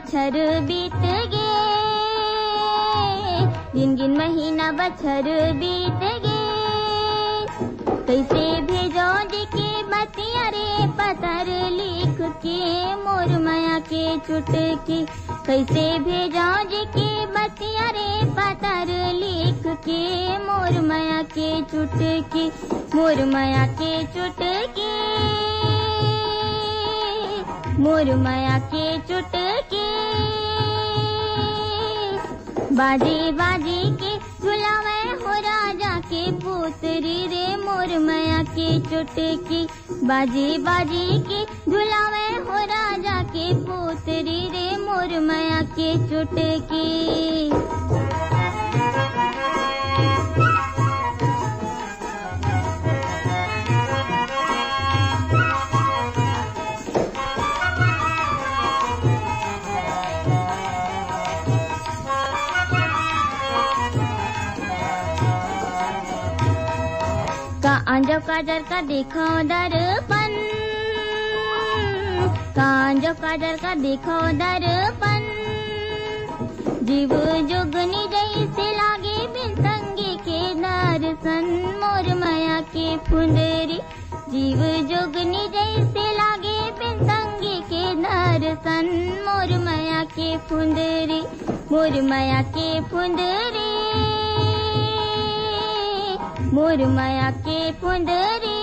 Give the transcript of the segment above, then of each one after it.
बछर बीत गे, दिन गिन महीना बछर बीत गे। कैसे भेजो जी के बतिया रे पतर लिख के मोर माया के चुटकी। कैसे भेजो जी के बतिया रे पतर लिख के मोर माया के चुटकी। मोर माया के चुटकी, मोर माया के चुटकी। बाजी बाजी के झुलावे हो राजा के पुत्री रे मोर माया के चुटकी। बाजी बाजी के झुलावे हो राजा के पुत्री रे मोर माया के चुटकी। कांजो काजर का देखो दर्पण, कांजो काजर का देखो दर्पण। जीव जोगनी जैसे लागे बिन संगी के दर्शन मोर माया के फुंदरी। जीव जोगनी जैसे लागे बिन संगी के दर्शन मोर माया के फुंदरी। मोर माया के फुंदरी, मोर माया के फुंदरी।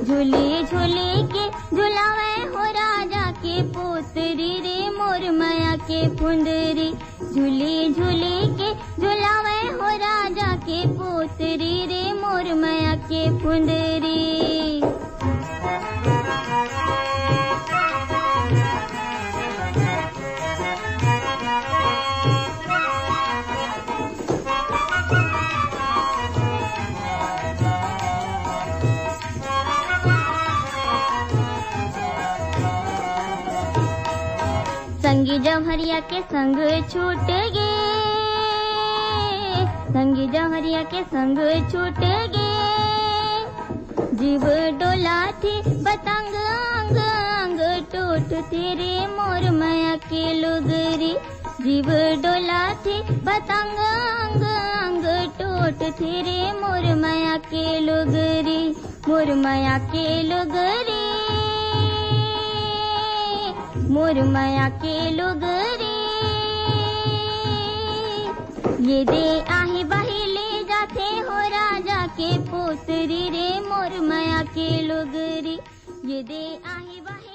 झूली झूली के झुलावे हो राजा के पुत्री रे मोर माया के फुंदरी। झूली झूली के झुलावे हो राजा के पुत्री रे मोर माया के फुंदरी। संगी जौहरिया के संग छूट गे, संगी जौहरिया के संग छूट गे। जीव डोला थी पतंग अंग अंग टूट तेरे मोर माया के लुगरी। जीव डोला थी पतंग अंग अंग टूट तेरे मोर माया के लुगरी। मोर माया के लुगरी, मोर माया के लुगरी। ये दे आही बाही ले जाते हो राजा के पुत्री रे मोर माया के लुगरी। ये दे आही बाही